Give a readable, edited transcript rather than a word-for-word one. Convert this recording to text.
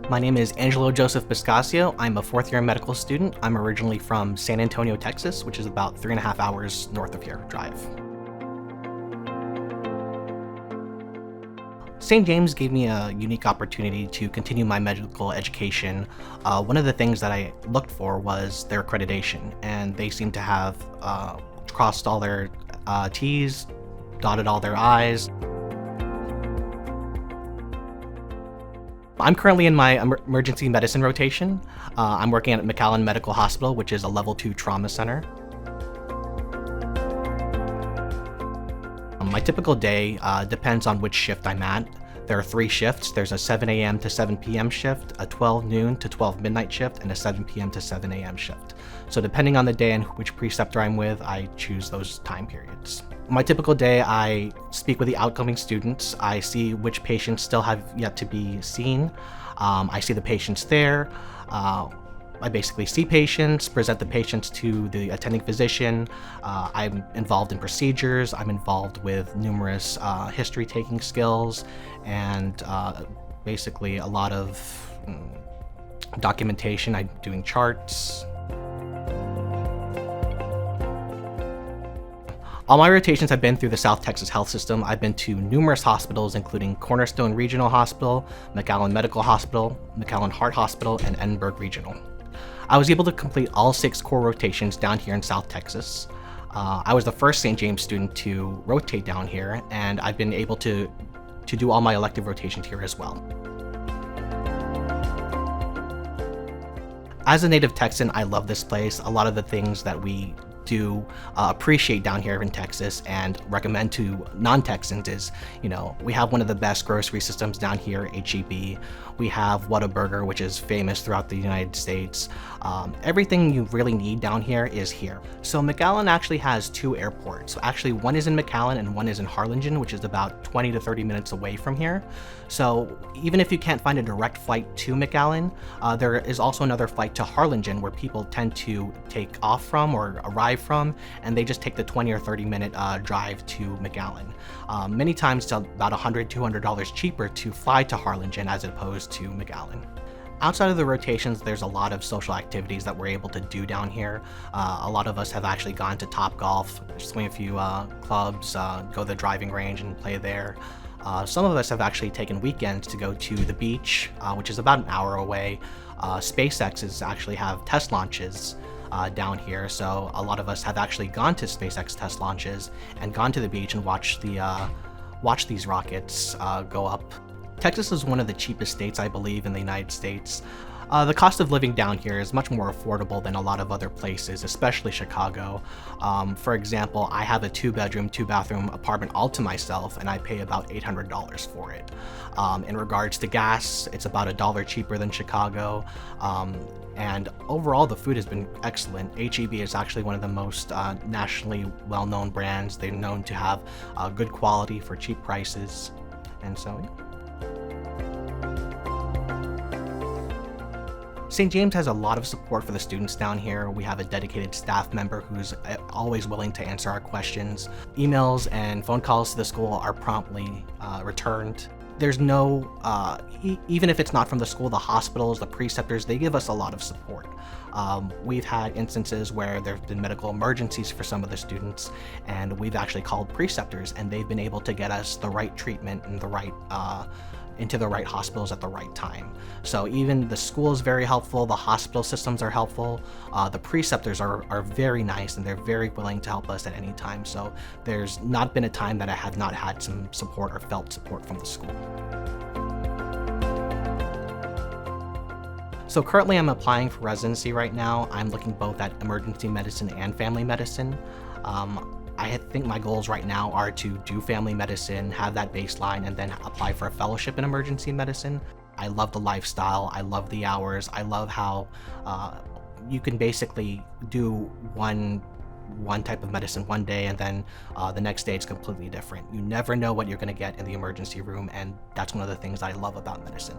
My name is Angelo Joseph Pescasio. I'm a fourth year medical student. I'm originally from San Antonio, Texas, which is about 3.5 hours north of here, drive. St. James gave me a unique opportunity to continue my medical education. One of the things that I looked for was their accreditation, and they seem to have crossed all their T's, dotted all their I's. I'm currently in my emergency medicine rotation. I'm working at McAllen Medical Hospital, which is a level 2 trauma center. My typical day depends on which shift I'm at. There are 3 shifts. There's a 7 a.m. to 7 p.m. shift, a 12 noon to 12 midnight shift, and a 7 p.m. to 7 a.m. shift. So depending on the day and which preceptor I'm with, I choose those time periods. My typical day, I speak with the outgoing students. I see which patients still have yet to be seen. I see the patients there. I basically see patients, present the patients to the attending physician. I'm involved in procedures. I'm involved with numerous history-taking skills and basically a lot of documentation. I'm doing charts. All my rotations have been through the South Texas health system. I've been to numerous hospitals, including Cornerstone Regional Hospital, McAllen Medical Hospital, McAllen Heart Hospital, and Edinburgh Regional. I was able to complete all 6 core rotations down here in South Texas. I was the first St. James student to rotate down here, and I've been able to do all my elective rotations here as well. As a native Texan, I love this place. A lot of the things that we do appreciate down here in Texas and recommend to non-Texans is, we have one of the best grocery systems down here, HEB. We have Whataburger, which is famous throughout the United States. Everything you really need down here is here. So McAllen actually has 2 airports. So actually one is in McAllen and one is in Harlingen, which is about 20 to 30 minutes away from here. So even if you can't find a direct flight to McAllen, there is also another flight to Harlingen where people tend to take off from or arrive from, and they just take the 20 or 30 minute drive to McAllen. Many times it's about $100, $200 cheaper to fly to Harlingen as opposed to McAllen. Outside of the rotations, there's a lot of social activities that we're able to do down here. A lot of us have actually gone to Topgolf, swing a few clubs, go to the driving range and play there. Some of us have actually taken weekends to go to the beach, which is about an hour away. SpaceX actually have test launches down here, so a lot of us have actually gone to SpaceX test launches and gone to the beach and watch these rockets go up. Texas is one of the cheapest states, I believe, in the United States. The cost of living down here is much more affordable than a lot of other places, especially Chicago. For example, I have a 2-bedroom, 2-bathroom apartment all to myself, and I pay about $800 for it. In regards to gas, it's about $1 cheaper than Chicago. And overall, the food has been excellent. HEB is actually one of the most nationally well-known brands. They're known to have good quality for cheap prices, and so yeah. St. James has a lot of support for the students down here. We have a dedicated staff member who's always willing to answer our questions. Emails and phone calls to the school are promptly returned. There's no, even if it's not from the school, the hospitals, the preceptors, they give us a lot of support. We've had instances where there have been medical emergencies for some of the students, and we've actually called preceptors, and they've been able to get us the right treatment and the right into the right hospitals at the right time. So even the school is very helpful, the hospital systems are helpful, the preceptors are very nice, and they're very willing to help us at any time. So there's not been a time that I have not had some support or felt support from the school. So currently I'm applying for residency right now. I'm looking both at emergency medicine and family medicine. I think my goals right now are to do family medicine, have that baseline, and then apply for a fellowship in emergency medicine. I love the lifestyle, I love the hours, I love how you can basically do one type of medicine one day, and then the next day it's completely different. You never know what you're going to get in the emergency room, and that's one of the things I love about medicine.